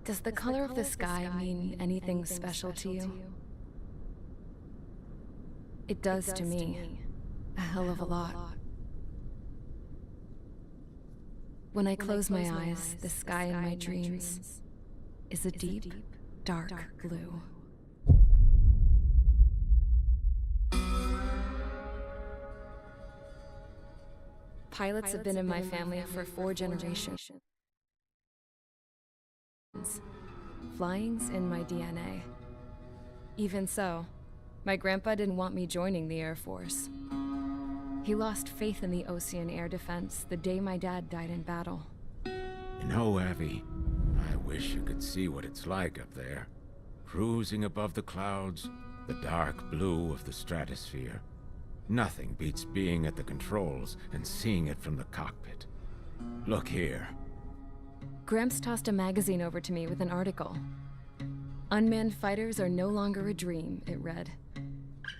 Does the color of the sky mean anything special to you? It does to me. A hell of a lot. When I close my eyes, the sky in my dreams is a deep, dark blue. Pilots have been in my family for 4 generations. Flying's in my DNA. Even so, my grandpa didn't want me joining the Air Force. He lost faith in the Ocean Air Defense the day my dad died in battle. You know, Abby, I wish you could see what it's like up there. Cruising above the clouds, the dark blue of the stratosphere. Nothing beats being at the controls and seeing it from the cockpit. Look here. Gramps tossed a magazine over to me with an article. Unmanned fighters are no longer a dream, it read.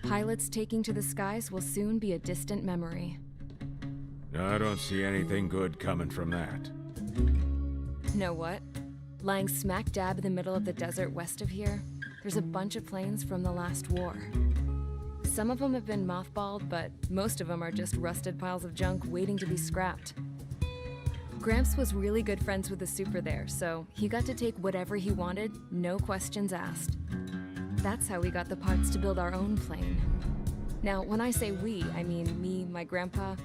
Pilots taking to the skies will soon be a distant memory. I don't see anything good coming from that. Know what? Lying smack dab in the middle of the desert west of here, there's a bunch of planes from the last war. Some of them have been mothballed, but most of them are just rusted piles of junk waiting to be scrapped. Gramps was really good friends with the super there, so he got to take whatever he wanted, no questions asked. That's how we got the parts to build our own plane. Now, when I say we, I mean me, my grandpa,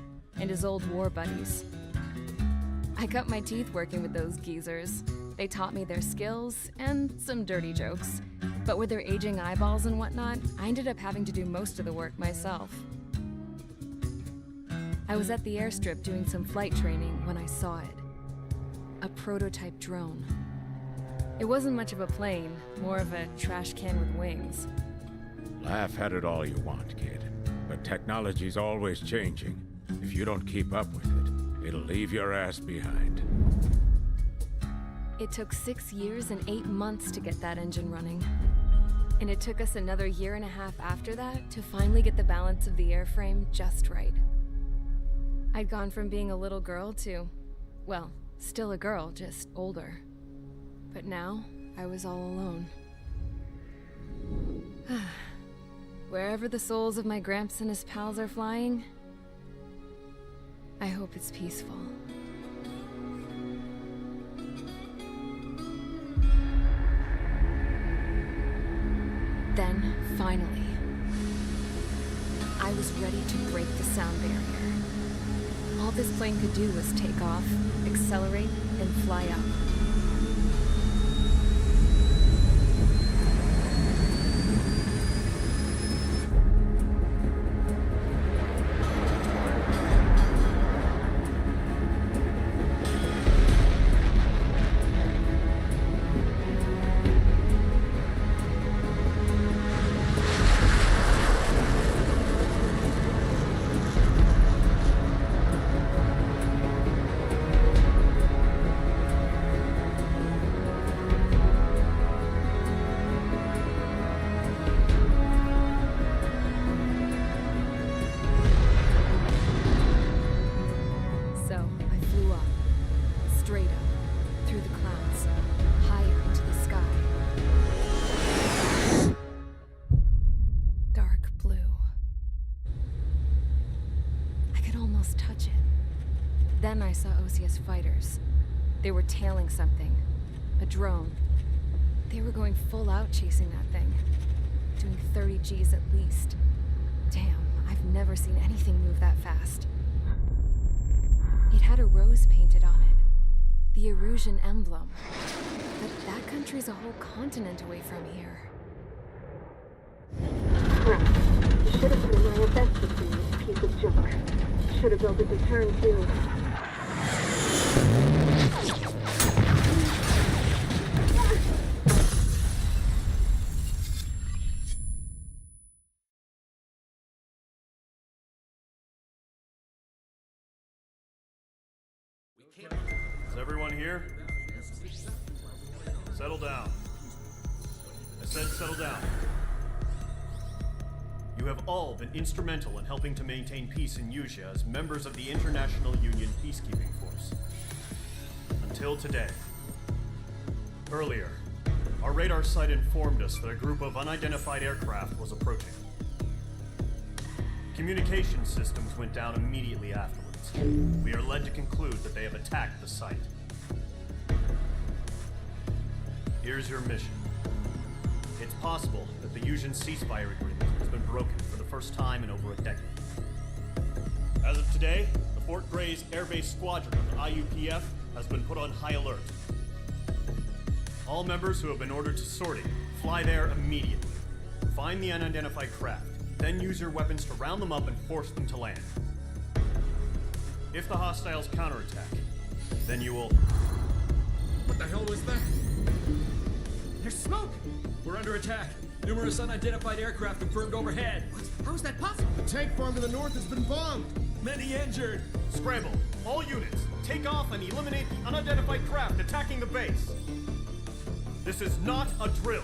and his old war buddies. I cut my teeth working with those geezers. They taught me their skills and some dirty jokes. But with their aging eyeballs and whatnot, I ended up having to do most of the work myself. I was at the airstrip doing some flight training when I saw it. A prototype drone. It wasn't much of a plane, more of a trash can with wings. Laugh at it all you want, kid. But technology's always changing. If you don't keep up with it, it'll leave your ass behind. It took 6 years and 8 months to get that engine running. And it took us another 1.5 years after that to finally get the balance of the airframe just right. I'd gone from being a little girl to, well, still a girl, just older. But now, I was all alone. Wherever the souls of my Gramps and his pals are flying, I hope it's peaceful. Then, finally, I was ready to break the sound barrier. All this plane could do was take off, accelerate, and fly up. Then I saw OCS fighters. They were tailing something. A drone. They were going full out chasing that thing. Doing 30 Gs at least. Damn, I've never seen anything move that fast. It had a rose painted on it. The Erusian emblem. But that country's a whole continent away from here. Crap. You should have put in my investment in this piece of junk. Should have built a deterrent too. Is everyone here? Settle down. I said settle down. You have all been instrumental in helping to maintain peace in Usha as members of the International Union Peacekeeping Force. Until today. Earlier, our radar site informed us that a group of unidentified aircraft was approaching. Communication systems went down immediately afterwards. We are led to conclude that they have attacked the site. Here's your mission. It's possible that the Yuuzhan ceasefire agreement has been broken for the first time in over a decade. As of today, the Fort Grays Air Base Squadron of the IUPF has been put on high alert. All members who have been ordered to sortie, fly there immediately. Find the unidentified craft, then use your weapons to round them up and force them to land. If the hostiles counterattack, then you will... What the hell was that? There's smoke! We're under attack. Numerous unidentified aircraft confirmed overhead. What? How is that possible? The tank farm to the north has been bombed. Many injured. Scramble! All units, take off and eliminate the unidentified craft attacking the base. This is not a drill.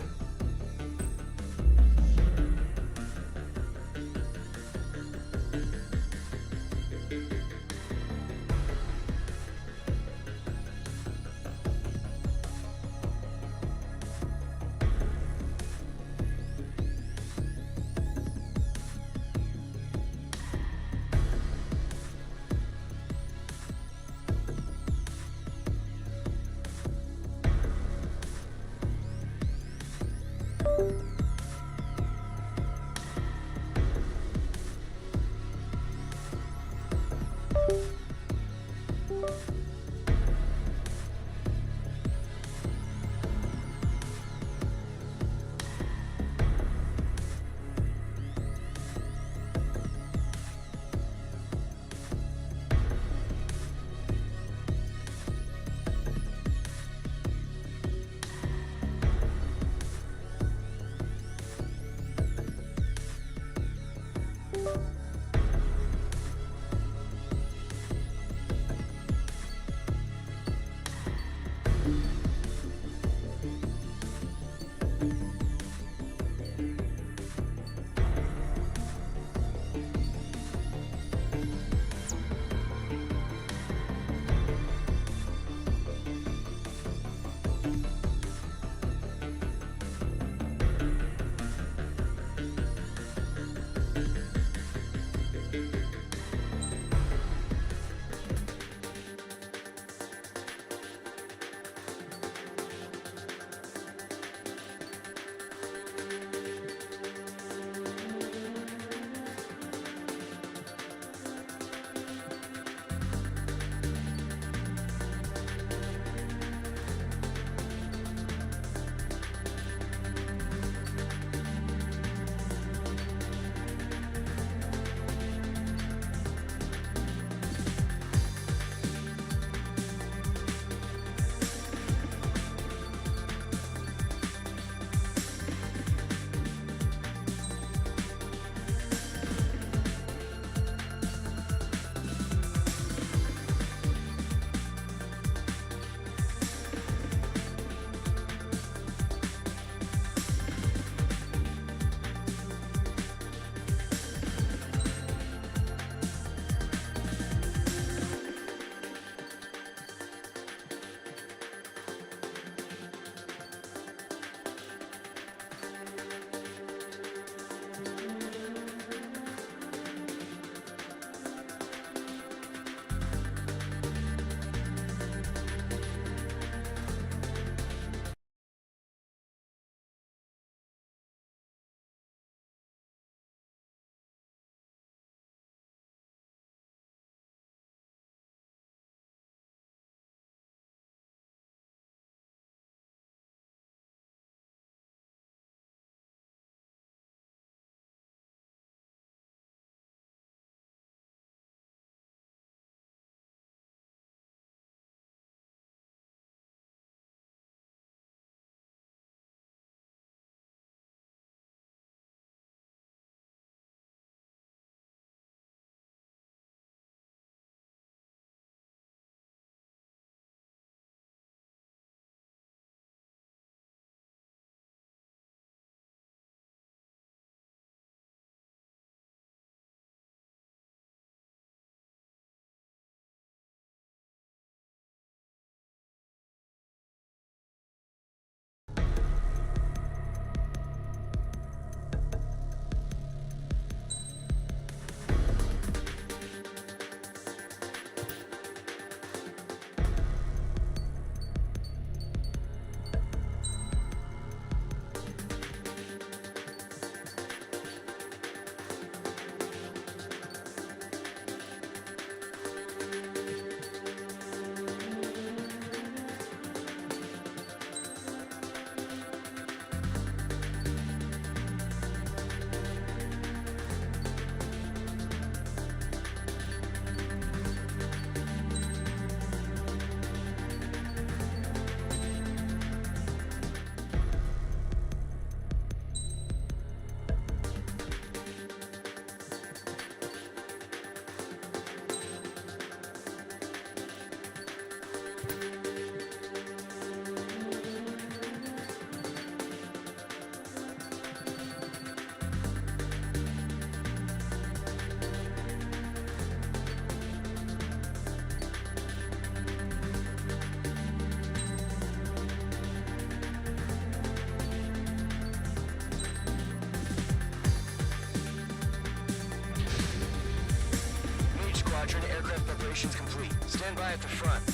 Operations complete. Stand by at the front.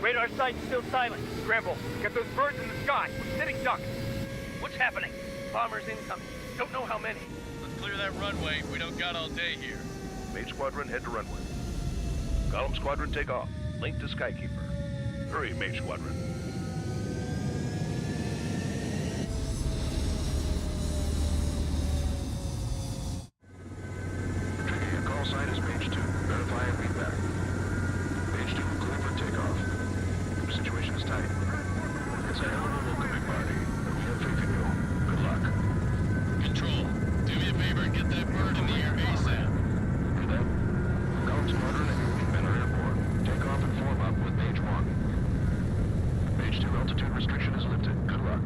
Radar site's still silent. Scramble. Get those birds in the sky. We're sitting ducks. What's happening? Bombers incoming. Don't know how many. Let's clear that runway. We don't got all day here. Mage Squadron, head to runway. Column Squadron, take off. Link to Skykeeper. Hurry, Mage Squadron. Trigger, your call sign is Mage 2. Verify and read back. Mage 2, clear for takeoff. The situation is tight. It's a hell of a welcoming party. We have faith in you. Good luck. Control, do me a favor and get that bird in the air ASAP. Do that. Column Squadron and your wingmen are airborne. Take off and form up with Mage 1. Mage 2, altitude restriction is lifted. Good luck.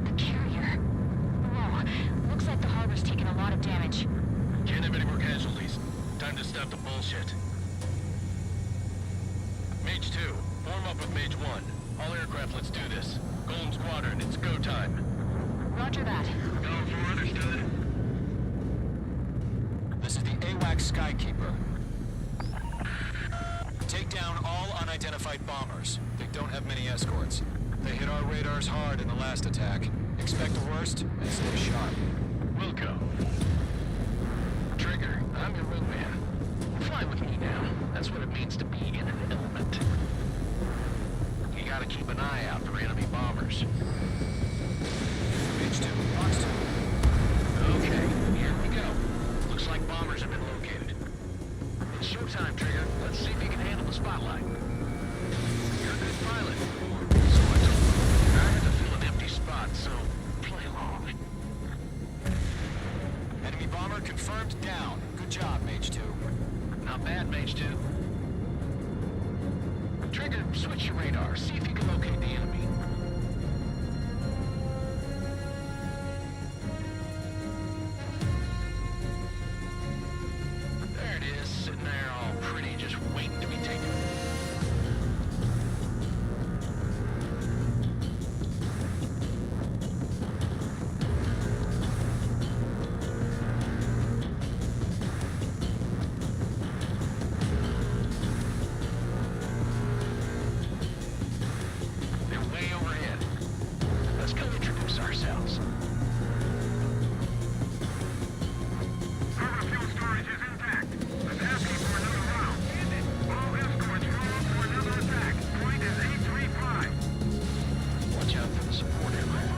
The carrier. Whoa, looks like the harbor's taken a lot of damage. Can't have any more casualties. Time to stop the bullshit. Mage 2, form up with Mage 1. All aircraft, let's do this. Golem Squadron, it's go time. Roger that. Going for understood. This is the AWAC Skykeeper. Take down all unidentified bombers. They don't have many escorts. They hit our radars hard in the last attack. Expect the worst and stay sharp. Wilco. Trigger, I'm your wingman. Fly with me now. That's what it means to be in an element. You gotta keep an eye out for enemy bombers. Mage 2, box 2. Okay, here we go. Looks like bombers have been located. It's showtime, Trigger. Let's see if you can handle the spotlight. You're a good pilot. So I told you. I had to fill an empty spot, so play along. Enemy bomber confirmed down. Good job, Mage 2. Not bad, Mage 2. Trigger, switch your radar. See if you can locate the enemy. There it is, sitting there all pretty, just waiting to be taken. They're way overhead. Let's go introduce ourselves. Fuel storage is intact. Let's asking for another round. All escorts roll up for another attack. Point is 835. Watch out for the support aircraft.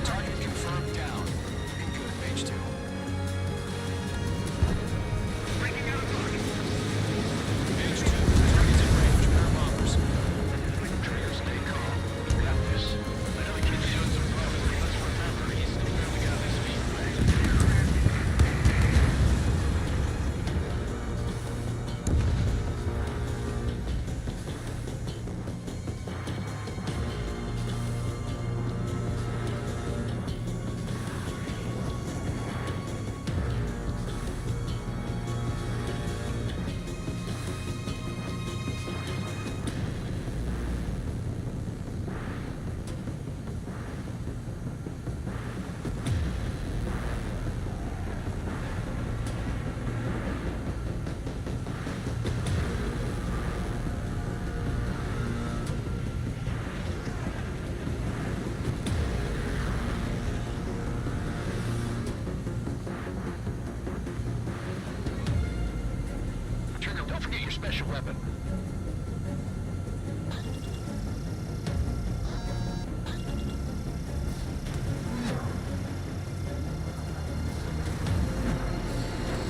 Target confirmed down. Looking good, Mage 2. Mage 2, target's in range. Pair of bombers. Trigger, stay calm. We got this. I know the kid's doing some problems, but let's remember, he's still barely got his feet wet. Trigger, don't forget your special weapon.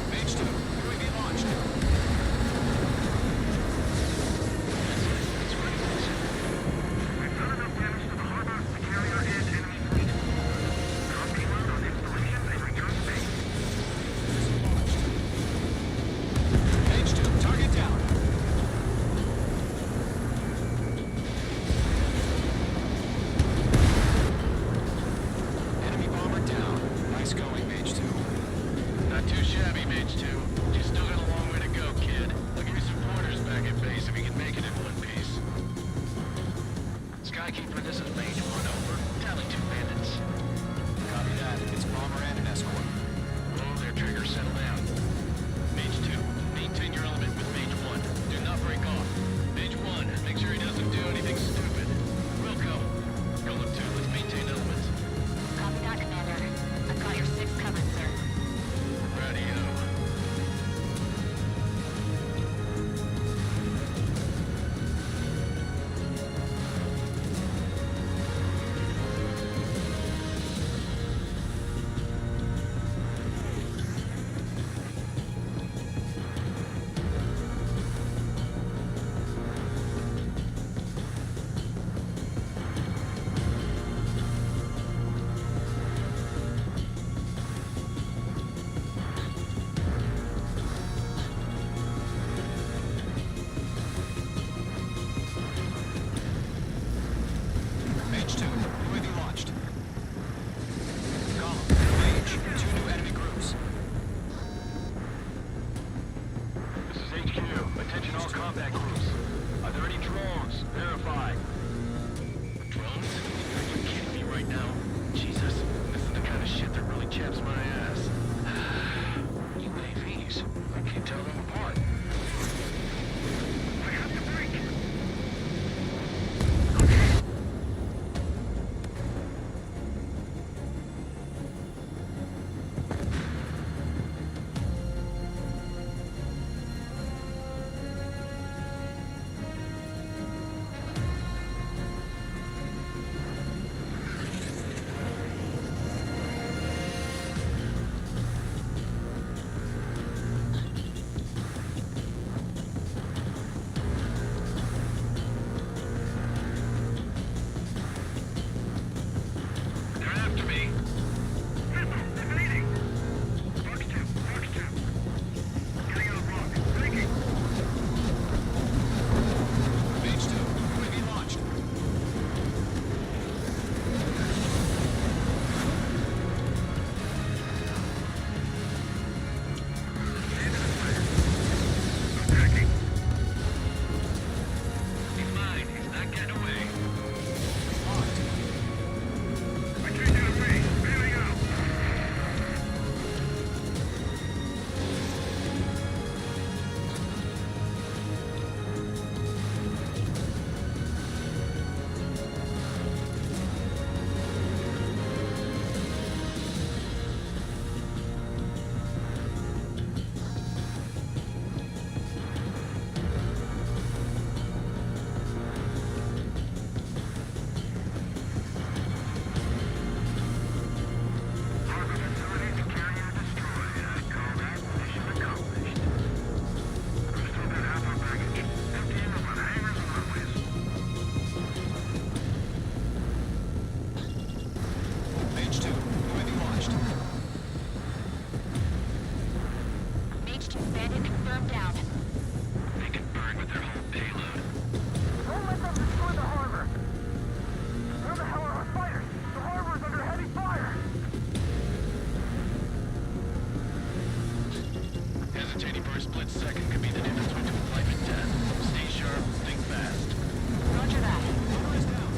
Mage 2, UAV launched. We've done enough damage to the harbor to carry our edge enemy fleet. Drop payload on installation and return to base. Mage 2, target down. That second could be the difference between life and death. Stay sharp, think fast. Roger that. Bomber is down.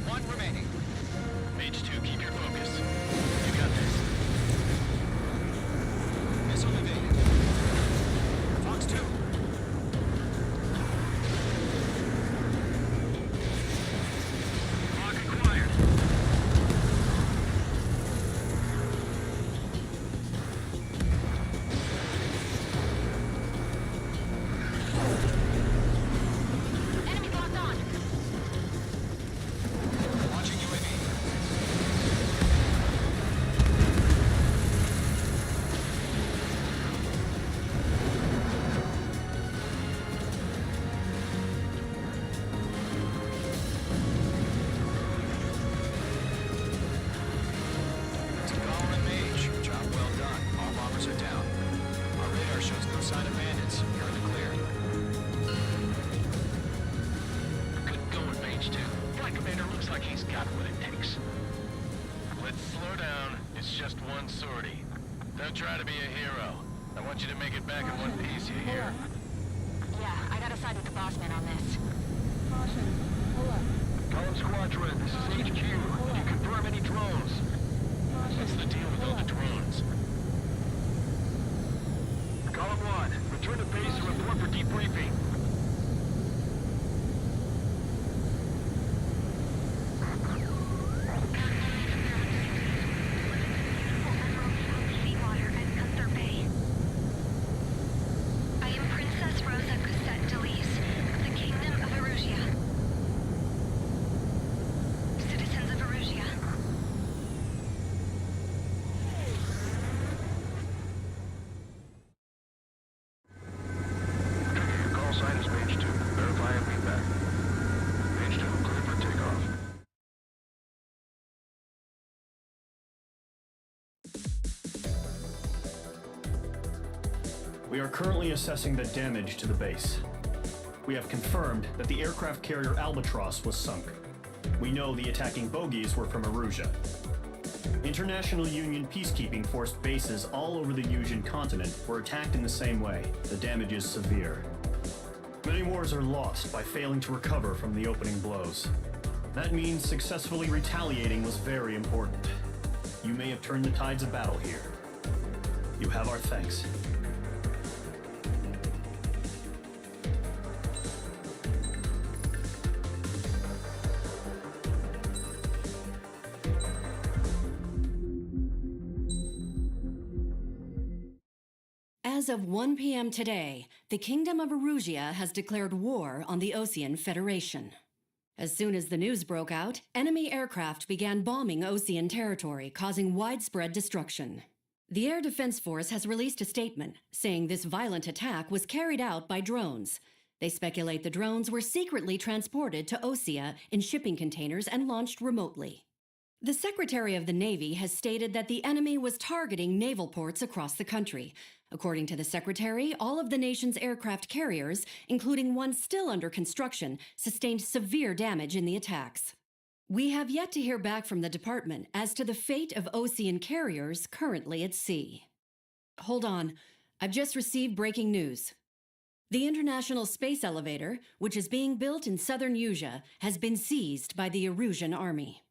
One remaining. Mage 2, keep your focus. You got this. Missile evaded. Fox 2. Lock acquired. Enemy locked on. Launching UAV. Tagala and Mage. Job well done. All bombers are down. Our radar shows no sign of bandits. You're in the clear. Good going, Mage 2. Flight Commander looks like he's got what it takes. Let's slow down. It's just one sortie. Don't try to be a hero. I want you to make it back in one piece, you hear? Yeah, I gotta side with the boss man on this. Column Squadron, this is HQ. Can you confirm any drones? What's the deal with all the drones? Column 1, return to base and report for debriefing. Seawater at Gunther Bay. I am Princess Rosa Cosette Delise of the Kingdom of Erusia. Citizens of Erusia. Your call sign is Mage 2. Verify and be back. Mage 2, clear for takeoff. We are currently assessing the damage to the base. We have confirmed that the aircraft carrier Albatross was sunk. We know the attacking bogies were from Erusia. International Union peacekeeping force bases all over the Eusian continent were attacked in the same way. The damage is severe. Many wars are lost by failing to recover from the opening blows. That means successfully retaliating was very important. You may have turned the tides of battle here. You have our thanks. As of 1 p.m. today, the Kingdom of Erusia has declared war on the Osean Federation. As soon as the news broke out, enemy aircraft began bombing Osean territory, causing widespread destruction. The Air Defense Force has released a statement saying this violent attack was carried out by drones. They speculate the drones were secretly transported to Osea in shipping containers and launched remotely. The Secretary of the Navy has stated that the enemy was targeting naval ports across the country. According to the Secretary, all of the nation's aircraft carriers, including one still under construction, sustained severe damage in the attacks. We have yet to hear back from the department as to the fate of Osean carriers currently at sea. Hold on, I've just received breaking news. The International Space Elevator, which is being built in southern Eusia, has been seized by the Erusian army.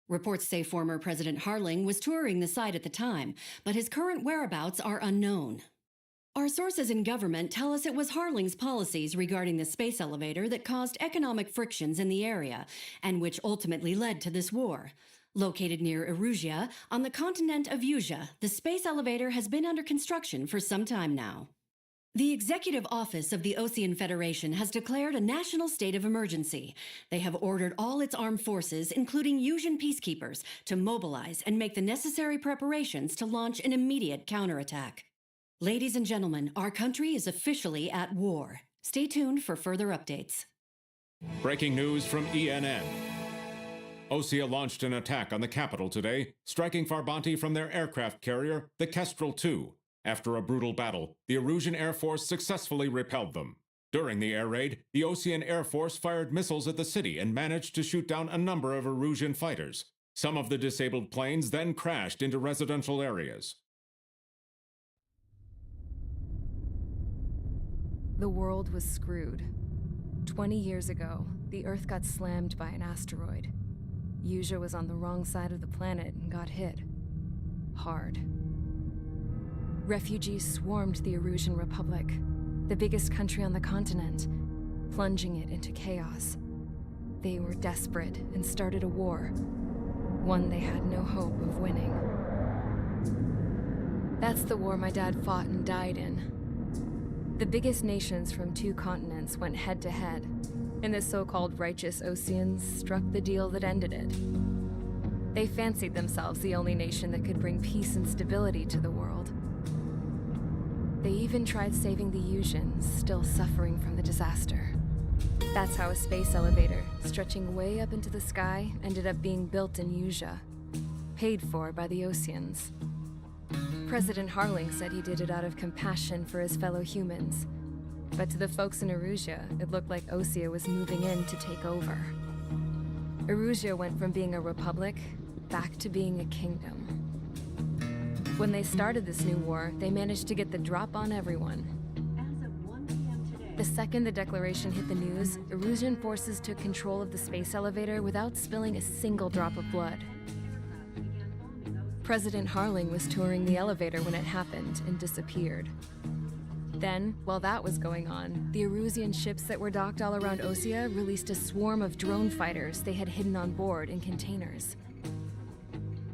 Reports say former President Harling was touring the site at the time, but his current whereabouts are unknown. Our sources in government tell us it was Harling's policies regarding the space elevator that caused economic frictions in the area, and which ultimately led to this war. Located near Erusia, on the continent of Eusia, the space elevator has been under construction for some time now. The Executive Office of the Osean Federation has declared a national state of emergency. They have ordered all its armed forces, including Eusian peacekeepers, to mobilize and make the necessary preparations to launch an immediate counterattack. Ladies and gentlemen, our country is officially at war. Stay tuned for further updates. Breaking news from ENN. Osea launched an attack on the capital today, striking Farbanti from their aircraft carrier, the Kestrel II, After a brutal battle, the Erusian Air Force successfully repelled them. During the air raid, the Osean Air Force fired missiles at the city and managed to shoot down a number of Erusian fighters. Some of the disabled planes then crashed into residential areas. The world was screwed. 20 years ago, the Earth got slammed by an asteroid. Usha was on the wrong side of the planet and got hit. Hard. Refugees swarmed the Erusian Republic, the biggest country on the continent, plunging it into chaos. They were desperate and started a war, one they had no hope of winning. That's the war my dad fought and died in. The biggest nations from 2 continents went head-to-head, and the so-called righteous Oseans struck the deal that ended it. They fancied themselves the only nation that could bring peace and stability to the world. They even tried saving the Usians, still suffering from the disaster. That's how a space elevator, stretching way up into the sky, ended up being built in Usha, paid for by the Oseans. President Harling said he did it out of compassion for his fellow humans. But to the folks in Erusia, it looked like Osea was moving in to take over. Erusia went from being a republic back to being a kingdom. When they started this new war, they managed to get the drop on everyone. As of 1 p.m. today, The second the declaration hit the news, Erusian forces took control of the space elevator without spilling a single drop of blood. President Harling was touring the elevator when it happened and disappeared. Then, while that was going on, the Erusian ships that were docked all around Osea released a swarm of drone fighters they had hidden on board in containers.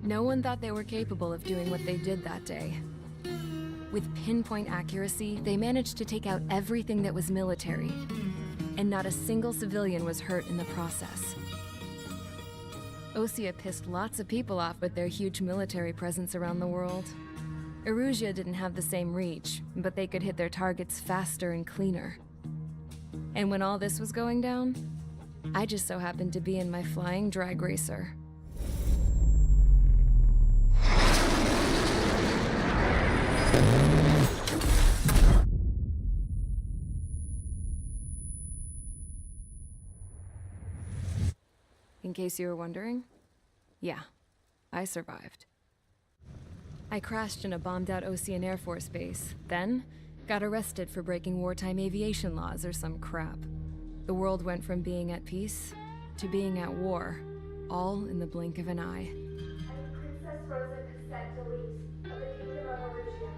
No one thought they were capable of doing what they did that day. With pinpoint accuracy, they managed to take out everything that was military, and not a single civilian was hurt in the process. Osea pissed lots of people off with their huge military presence around the world. Erusia didn't have the same reach, but they could hit their targets faster and cleaner. And when all this was going down, I just so happened to be in my flying drag racer. In case you were wondering, yeah, I survived. I crashed in a bombed-out Osean Air Force base, then got arrested for breaking wartime aviation laws or some crap. The world went from being at peace to being at war, all in the blink of an eye. Princess Rosa Cassette Delise of the Kingdom of Erusia.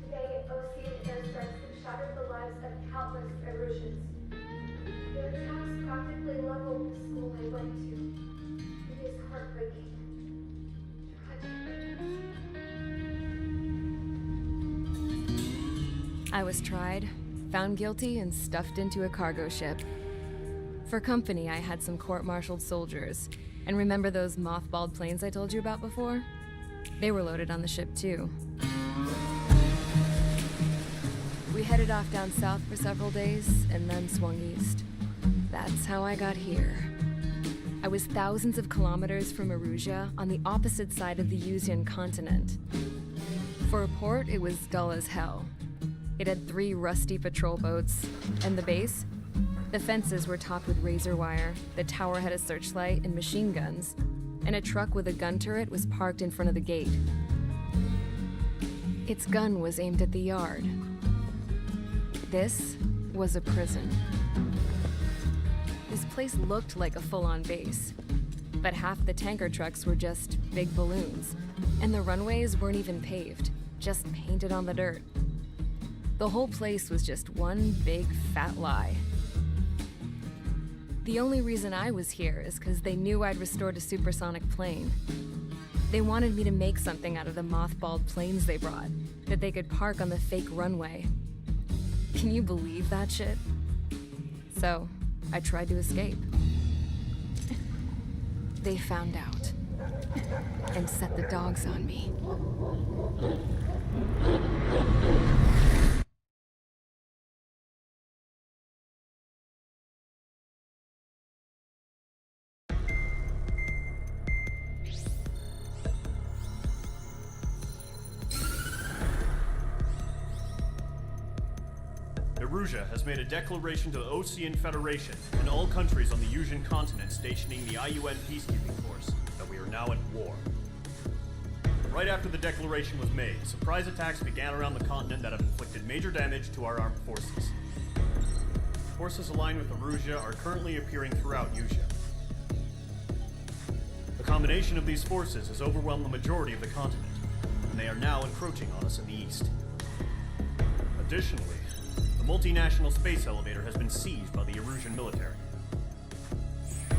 Today, Osean airstrikes have shattered the lives of countless Erusians. Their attacks practically leveled the school I went to. It is heartbreaking. I was tried, found guilty, and stuffed into a cargo ship. For company, I had some court-martialed soldiers. And remember those mothballed planes I told you about before? They were loaded on the ship, too. We headed off down south for several days, and then swung east. That's how I got here. I was thousands of kilometers from Erusia, on the opposite side of the Usian continent. For a port, it was dull as hell. It had 3 rusty patrol boats, and the base? The fences were topped with razor wire, the tower had a searchlight and machine guns, and a truck with a gun turret was parked in front of the gate. Its gun was aimed at the yard. This was a prison. This place looked like a full-on base, but half the tanker trucks were just big balloons, and the runways weren't even paved, just painted on the dirt. The whole place was just one big fat lie. The only reason I was here is because they knew I'd restored a supersonic plane. They wanted me to make something out of the mothballed planes they brought, that they could park on the fake runway. Can you believe that shit? So, I tried to escape. They found out, and set the dogs on me. Erusia has made a declaration to the Ocean Federation and all countries on the Yusian continent stationing the IUN peacekeeping force that we are now at war. Right after the declaration was made, surprise attacks began around the continent that have inflicted major damage to our armed forces. Forces aligned with Erusia are currently appearing throughout Yusia. The combination of these forces has overwhelmed the majority of the continent, and they are now encroaching on us in the east. Additionally, the multinational space elevator has been seized by the Erusian military.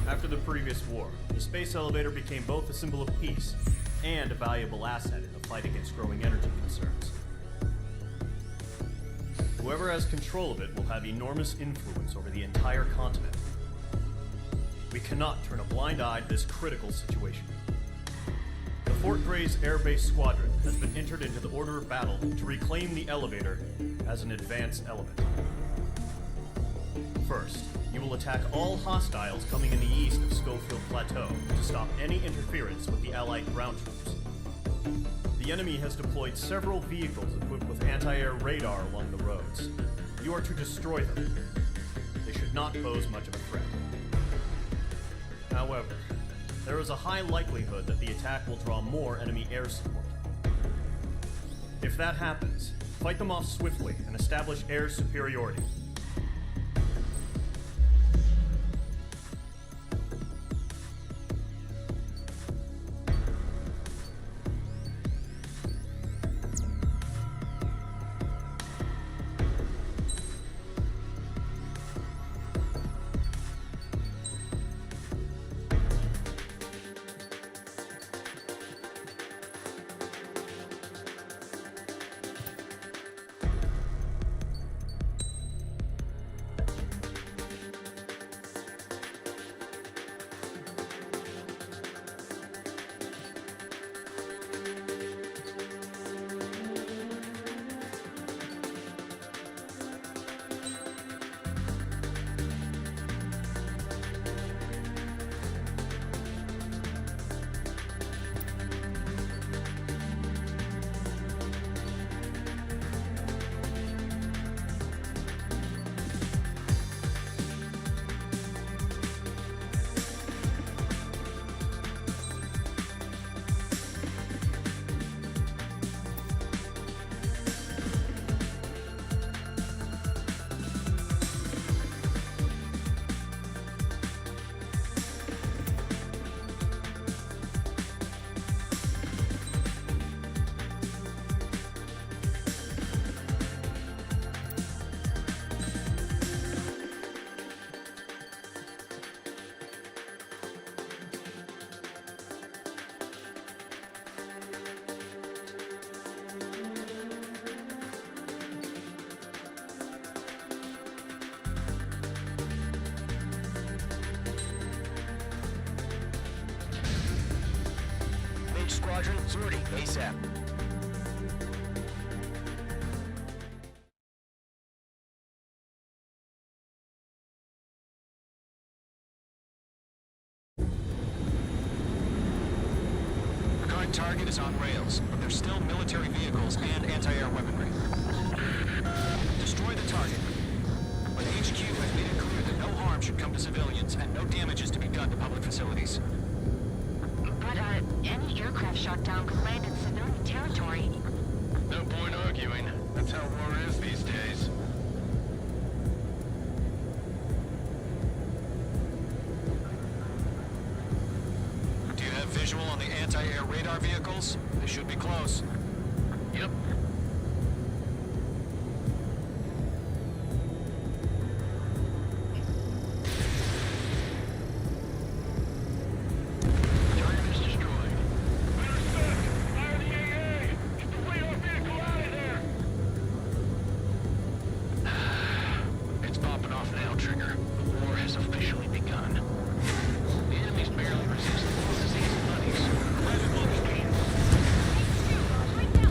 After the previous war, the space elevator became both a symbol of peace and a valuable asset in the fight against growing energy concerns. Whoever has control of it will have enormous influence over the entire continent. We cannot turn a blind eye to this critical situation. The Fort Gray's Air Base Squadron has been entered into the order of battle to reclaim the elevator as an advance element. First, you will attack all hostiles coming in the east of Schofield Plateau to stop any interference with the Allied ground troops. The enemy has deployed several vehicles equipped with anti-air radar along the roads. You are to destroy them. They should not pose much of a threat. However, there is a high likelihood that the attack will draw more enemy air support. If that happens, fight them off swiftly and establish air superiority. Squadron, sortie, ASAP. The current target is on rails, but there's still military vehicles and anti-air weaponry. Destroy the target. But HQ has made it clear that no harm should come to civilians and no damage is to be done to public facilities. But, any aircraft shot down could land in civilian territory. No point arguing. That's how war is these days. Do you have visual on the anti-air radar vehicles? They should be close. Yep. Right now!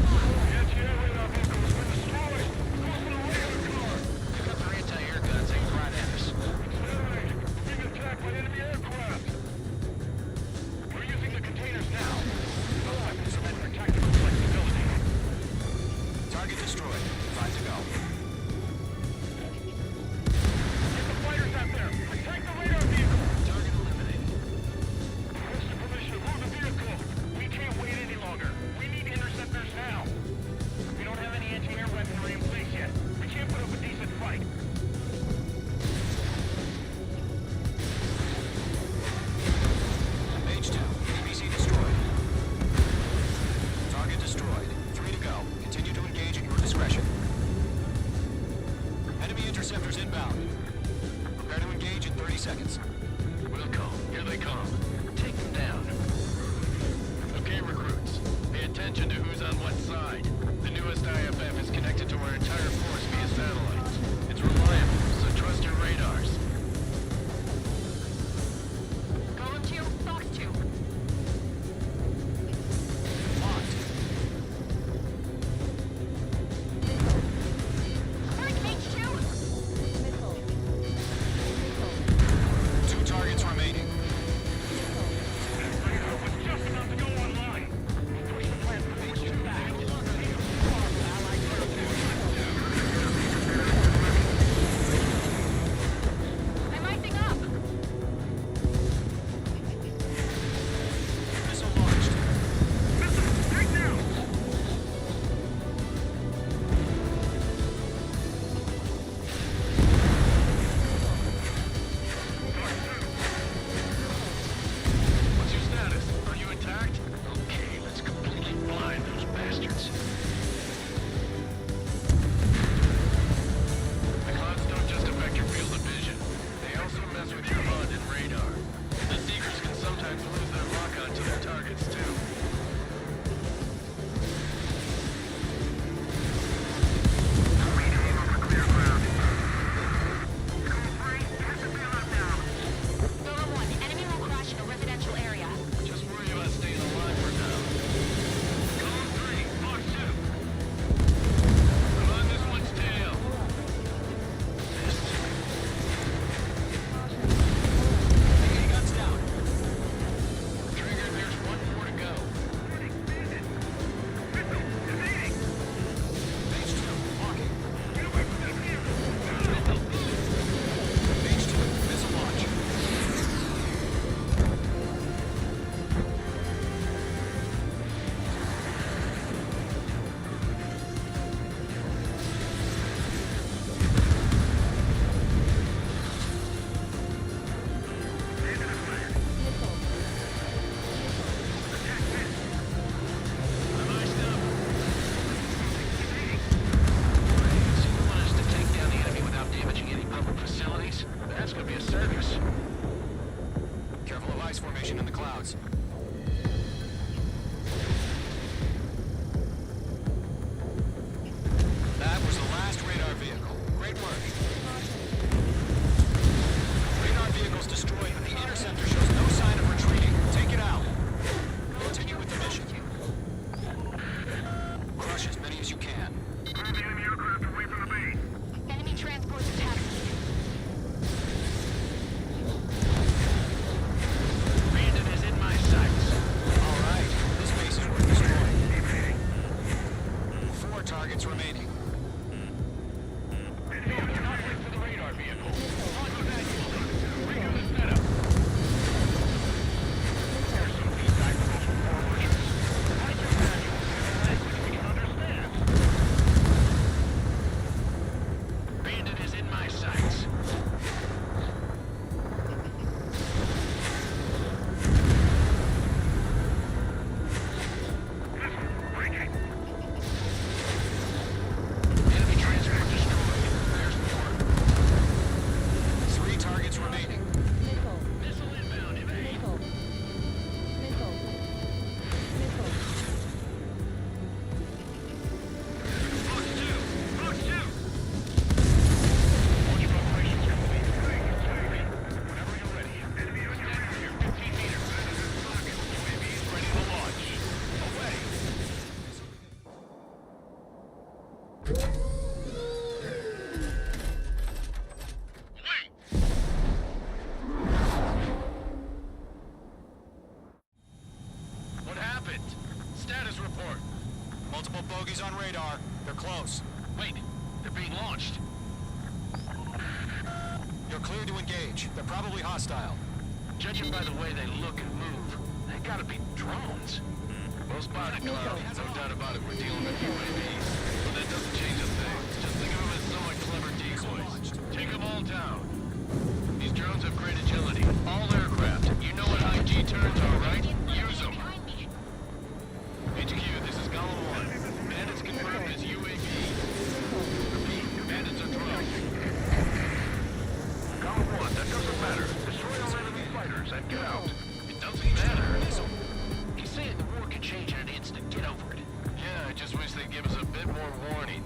Bogies on radar. They're close. Wait, they're being launched. You're clear to engage. They're probably hostile. Judging by the way they look and move, they gotta be drones. Most body cloud, no doubt about it, we're dealing with UAVs. But that doesn't change a thing. Just think of them as somewhat clever decoys. Take them all down. These drones have great agility. All aircraft. You know what high G turns are, right? Use them. HQ, this is Column 1. Bandits confirmed as UAV. Repeat, bandits are drones. Column 1, that doesn't matter. Destroy all enemy fighters and get out. It doesn't matter. He's saying the war could change in an instant. Get over it. Yeah, I just wish they'd give us a bit more warning.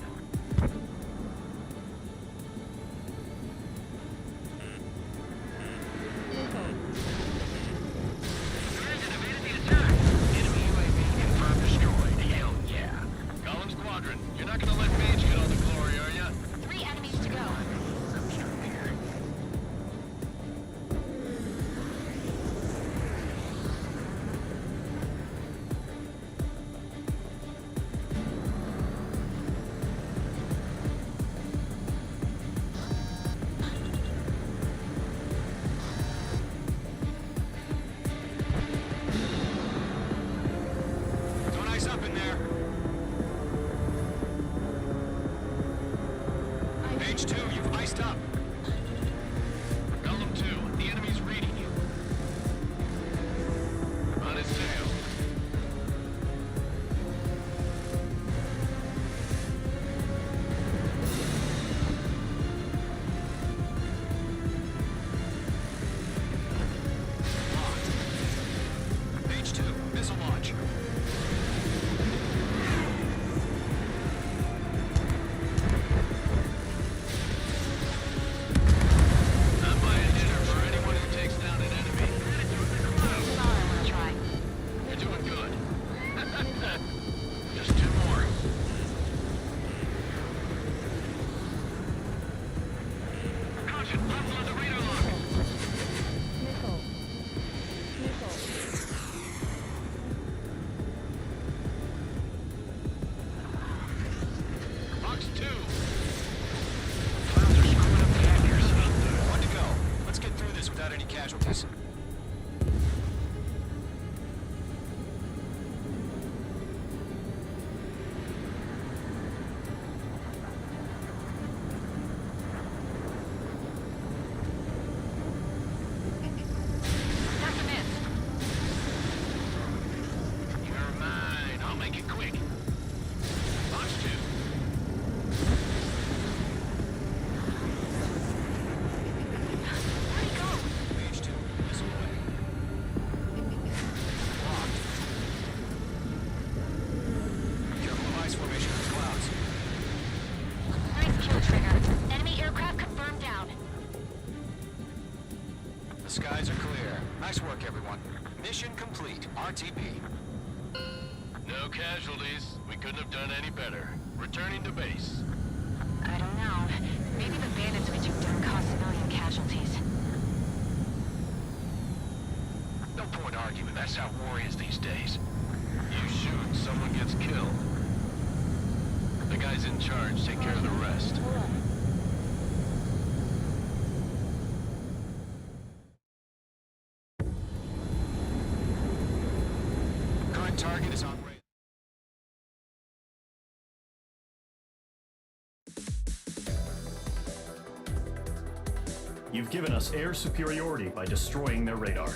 You're not gonna let Mage get all the glory, are ya? 3 enemies to go. Don't ice up in there. Page 2, you've iced up. Column 2, the enemy's reading you. On his tail. Locked. Page 2, missile launch. I'm buying dinner for anyone who takes down an enemy. That's all I want to try. You're doing good. Just 2 more. Caution, level on the radar lock. Box 2. Clouds are screwing up the accuracy. One to go. Let's get through this without any casualties. That's a miss. You're mine. I'll make it quick. Box 2. Where'd he go? Page 2, missile away. Locked. Careful of ice formation in the clouds. Nice kill, Trigger. Enemy aircraft confirmed down. The skies are clear. Nice work, everyone. Mission complete. RTB. No casualties. We couldn't have done any better. Returning to base. I don't know. Maybe the bandits we took down caused civilian casualties. No point arguing. That's how war is these days. You shoot, someone gets killed. The guys in charge take care of the rest. Current target is on radar. You've given us air superiority by destroying their radar.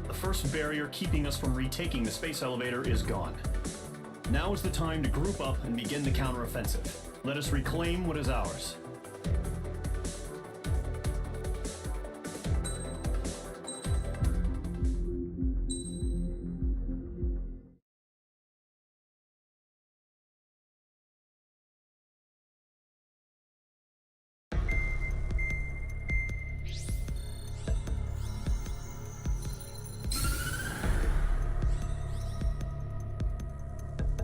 The first barrier keeping us from retaking the space elevator is gone. Now is the time to group up and begin the counteroffensive. Let us reclaim what is ours.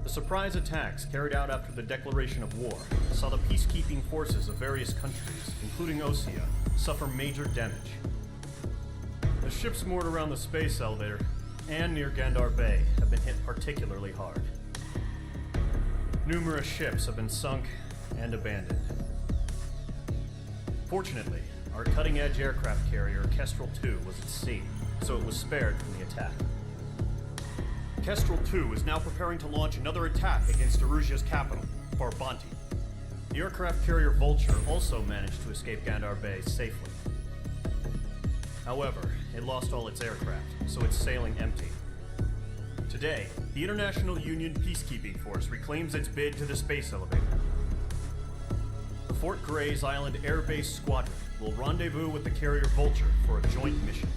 The surprise attacks carried out after the declaration of war saw the peacekeeping forces of various countries, including Osea, suffer major damage. The ships moored around the space elevator and near Gandar Bay have been hit particularly hard. Numerous ships have been sunk and abandoned. Fortunately, our cutting-edge aircraft carrier, Kestrel 2, was at sea, so it was spared from the attack. Kestrel 2 is now preparing to launch another attack against Erusia's capital, Farbanti. The aircraft carrier Vulture also managed to escape Gandhar Bay safely. However, it lost all its aircraft, so it's sailing empty. Today, the International Union Peacekeeping Force reclaims its bid to the space elevator. The Fort Grays Island Air Base Squadron will rendezvous with the carrier Vulture for a joint mission.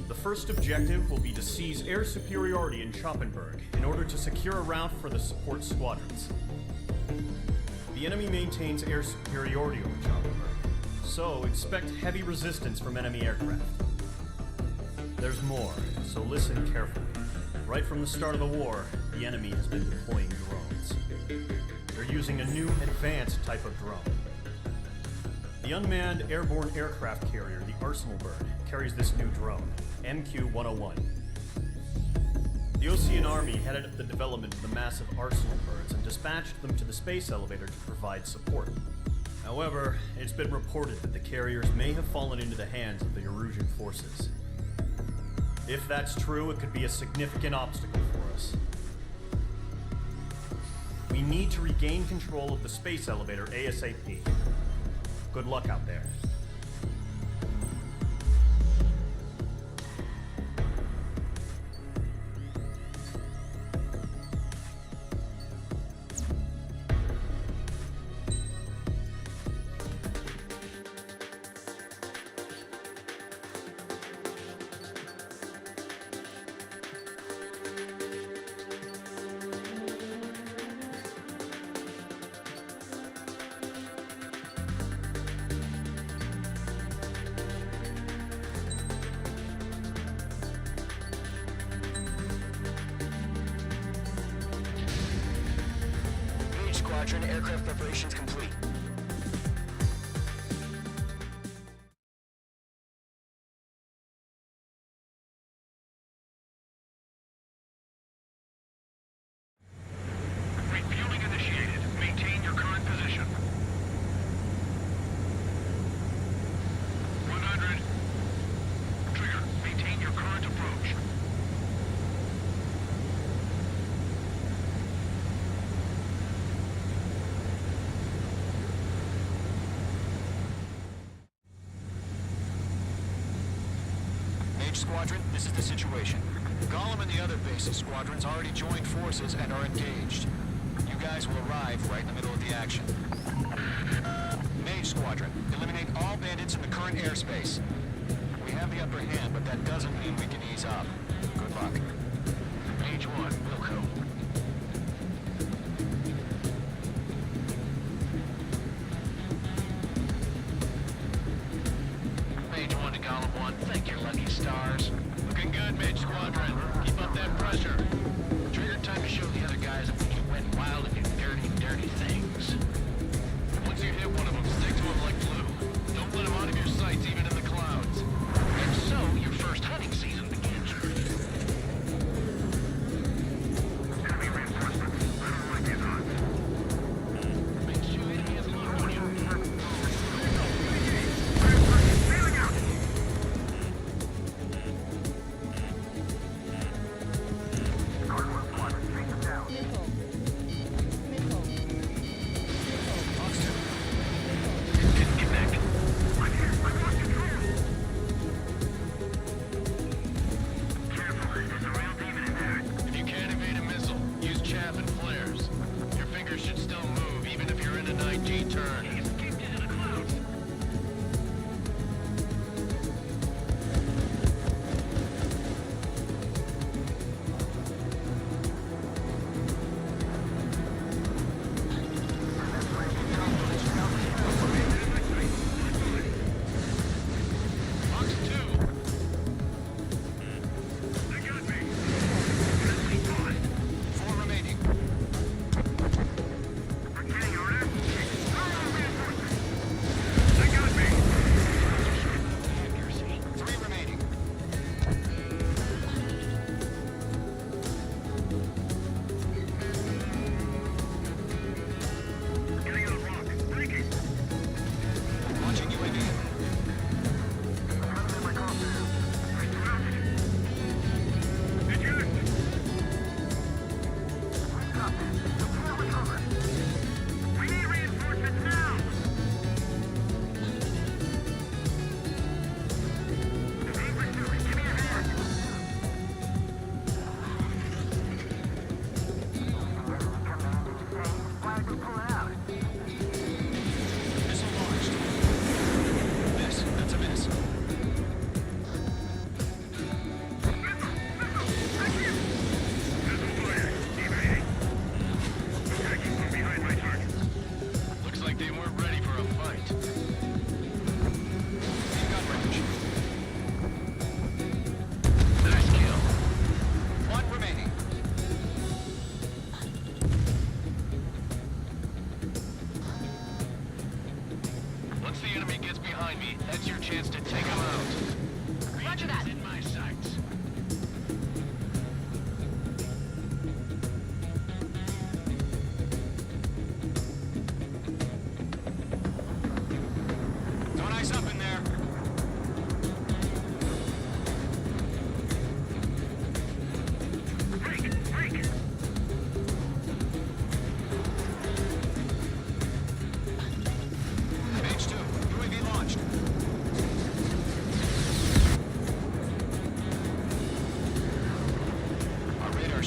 The first objective will be to seize air superiority in Schoppenberg in order to secure a route for the support squadrons. The enemy maintains air superiority over Schoppenberg, so expect heavy resistance from enemy aircraft. There's more, so listen carefully. Right from the start of the war, the enemy has been deploying drones. They're using a new advanced type of drone. The unmanned airborne aircraft carrier, the Arsenal Bird, carries this new drone, MQ-101. The Osean Army headed up the development of the massive Arsenal Birds and dispatched them to the space elevator to provide support. However, it's been reported that the carriers may have fallen into the hands of the Erusian forces. If that's true, it could be a significant obstacle for us. We need to regain control of the space elevator ASAP. Good luck out there. Squadron, aircraft preparations complete. Refueling initiated. Maintain your current position. 100. Trigger, maintain your current approach. Squadron, this is the situation. Gollum and the other base's squadrons already joined forces and are engaged. You guys will arrive right in the middle of the action. Mage Squadron, eliminate all bandits in the current airspace. We have the upper hand, but that doesn't mean we can ease up. Good luck. Mage 1, Wilco. Mage 1 to Gollum 1, thank your lucky stars. Looking good, Mage Squadron. Keep up that pressure. Trigger, time to show the other guys that you went wild and do dirty, dirty things. Once you hit one of them, stick to them like glue. Don't let them out of your sights, even in the clouds. And so, your first hunting season begins.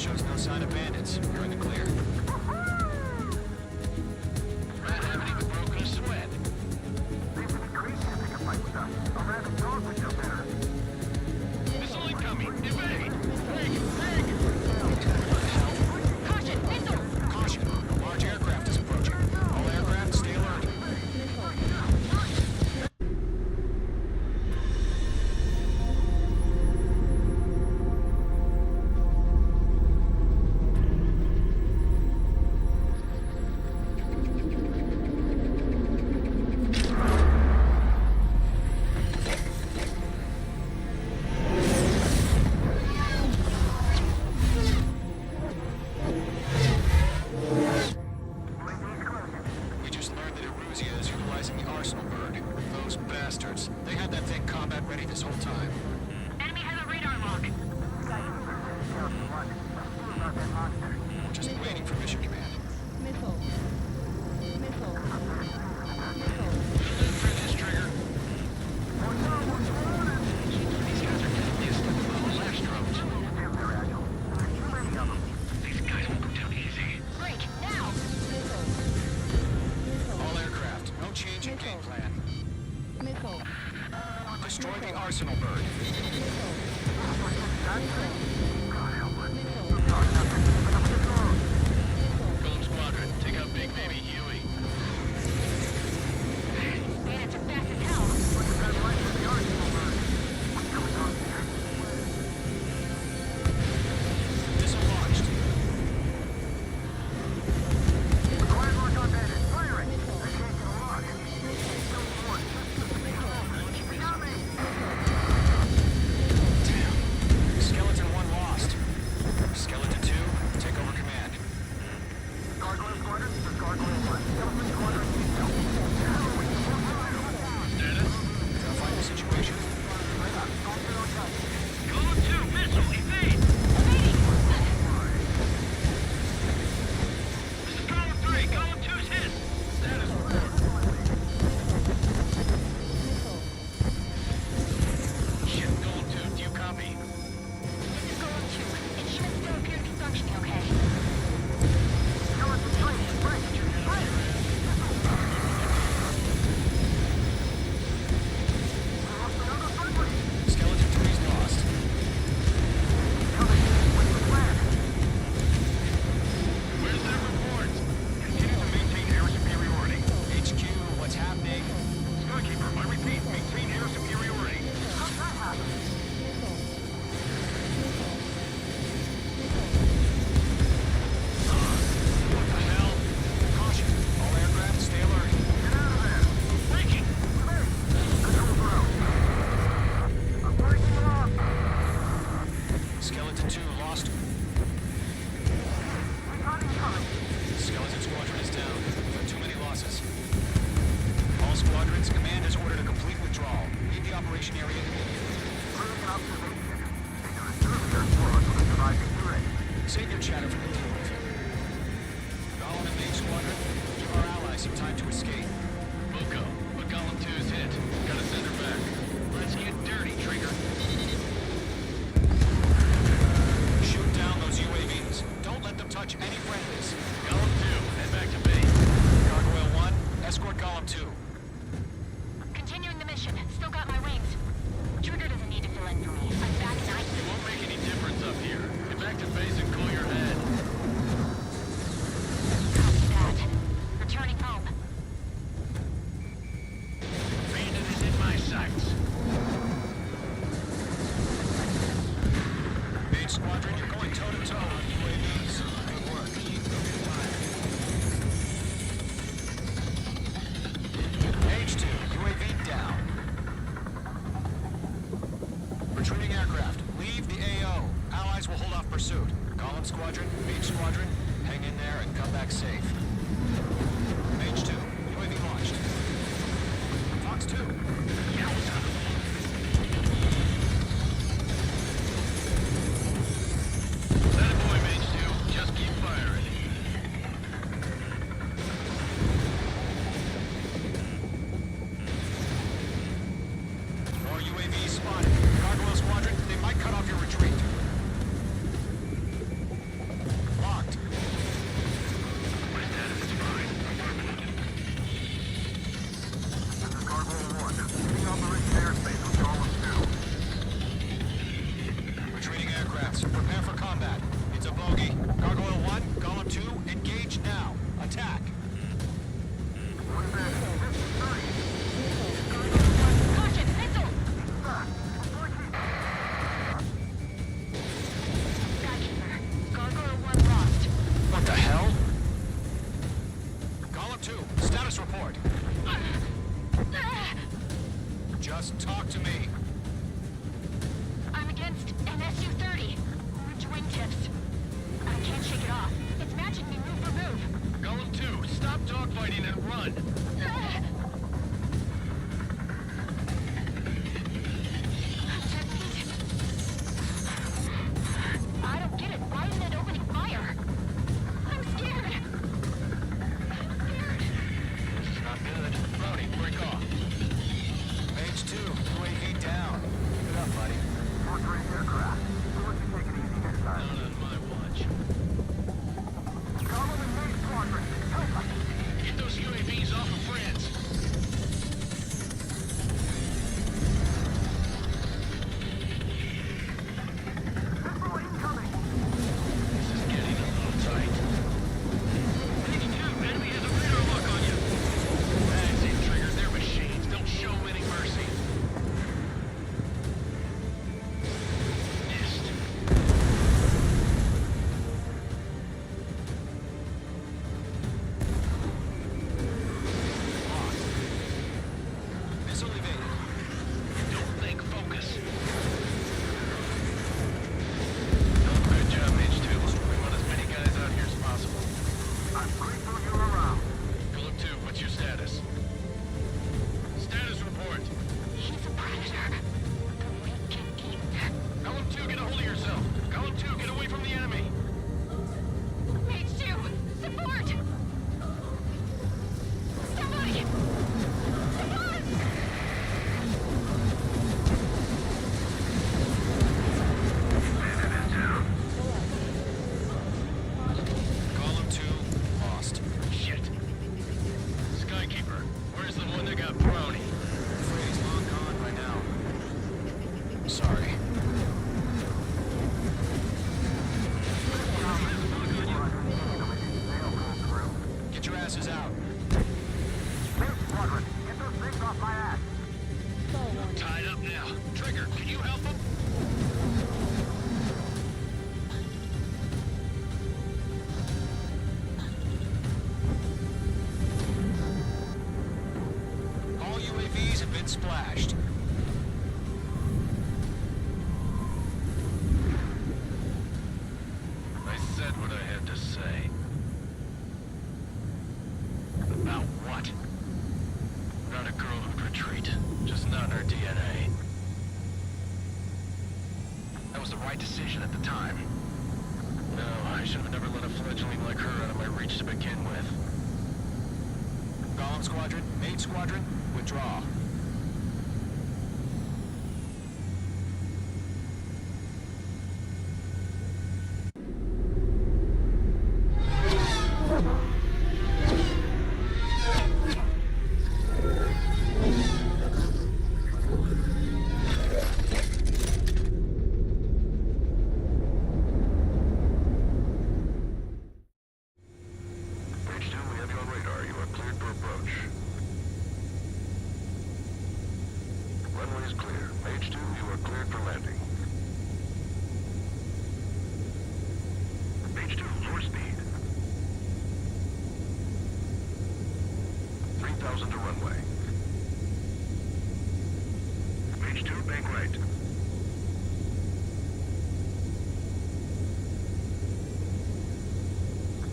shows no sign of bandits. You're in the clear. Rat haven't even broken a sweat. They've been crazy to pick a fight with us. A rabid dog would know better. Missile incoming! Evade! Caution, missile! Caution! A large aircraft is approaching. All aircraft, stay alert. We just learned that Eruzia is utilizing the Arsenal bird. Those bastards. They had that thing combat ready this whole time. Enemy has a radar lock. Just waiting for mission command. For this trigger. These guys are deadliest. Those Astros. These guys won't go down easy. Break, now! All aircraft, no change in game plan. Destroy the Arsenal bird. Golem Squadron, take out Big Baby Huey. Bandits are fast as hell. Missile launched. Damn. Skeleton 1 lost. Skeleton 2, take over command. Verify the situation. Golem 2, missile, evade! This is Golem 3, Golem 2's hit! Status report. Shit, Golem 2, do you copy? This is Golem 2. It should still appear to be functioning okay. Skeleton 3's lost. Where's their report? Continue to maintain air superiority. HQ, what's happening? Skykeeper, I repeat, maintain air superiority. What the hell? Caution. All aircraft, stay alert. Breaking! Skeleton 2 lost. Skeleton Squadron is down. There are too many losses. All squadrons, command has ordered a complete withdrawal. Leave the operation area immediately. Save your chatter for the team review. Golem and Mage Squadron, give our allies some time to escape. Bucco, but Golem 2's hit. Gotta send her back. Let's get dirty, Trigger. Shoot down those UAVs. Don't let them touch any friendlies. Golem 2, head back to base. Gargoyle 1, escort Golem 2. Continuing the mission. Still got my wings. Trigger doesn't need to fill in for me. I'm back and It won't make any difference up here. Get back to base and cool your head. Copy that. Returning home. Bandit is in my sights. Mage Squadron, you're going toe-to-toe with UAVs. Good work. Mage 2, UAV down. Retreating aircraft, leave the AO. Allies will hold off pursuit. Golem Squadron, Mage Squadron, hang in there and come back safe. Mage 2, UAV launched. Fox 2. That boy, Mage 2. Just keep firing. More UAVs spotted. Gargoyle Squadron, they might cut off your retreat. What the hell? Column 2, status report. Just talk to me. I'm against an SU-30. Orange wingtips. I can't shake it off. It's matching me move for move. Golem 2, stop dogfighting and run. I don't get it. Why isn't it opening fire? I'm scared. This is not good. Brownie, break off. Page 2, UAV down. Keep it up, buddy. Portrait aircraft. We'll let you take it easy next time. Not on my watch. Column and main squadron. Help us. Get those UAVs off of France. Missile incoming. This is getting a little tight. Page 2, enemy has a radar lock on you. That's it, Trigger. They're machines. Don't show them any mercy. Missed. Missile evaded. Don't think, focus. Good job, H2. We want as many guys out here as possible. I'm grateful you're around. Golem 2, what's your status? Status report. He's a predator. The weak can eat. Golem 2, get a hold of yourself. Golem 2, get away from the enemy. Mage 2, support! Somebody! Support! Column 2, lost. Shit. Skykeeper, where's the one that got Brownie? Afraid he's long gone by now. Sorry. Get your asses out. Main squadron. Get those things off my ass. Tied up now. Trigger, can you help him? All UAVs have been splashed. I said what I had to say. About what? Not a girl who'd retreat. Just not in her DNA. That was the right decision at the time. No, I should have never let a fledgling like her out of my reach to begin with. Golem squadron, main squadron, withdraw. Page 2, we have you on radar. You are cleared for approach. Runway is clear. Page 2, you are cleared for landing. Page 2, lower speed. 3,000 to runway. Page 2, bank right.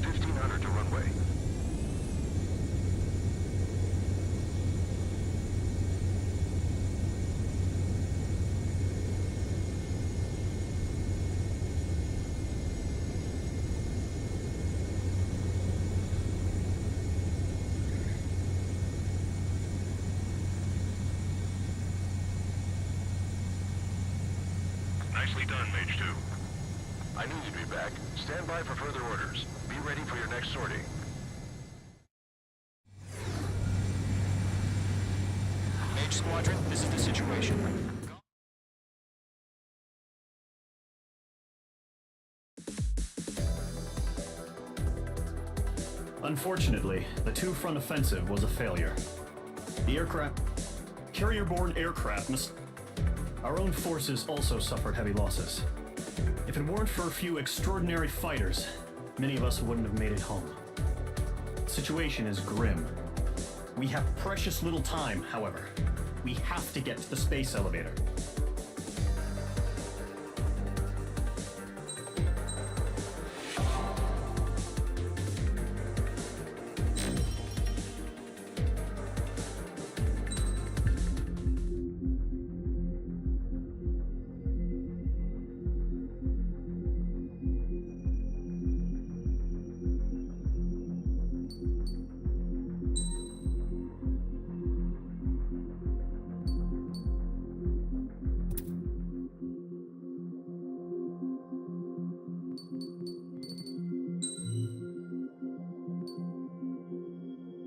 1,500 to runway. Nicely done, Mage 2. I knew you'd be back. Stand by for further orders. Be ready for your next sortie. Mage squadron, this is the situation. Unfortunately, the two-front offensive was a failure. The carrier-borne aircraft Our own forces also suffered heavy losses. If it weren't for a few extraordinary fighters, many of us wouldn't have made it home. The situation is grim. We have precious little time, however. We have to get to the space elevator.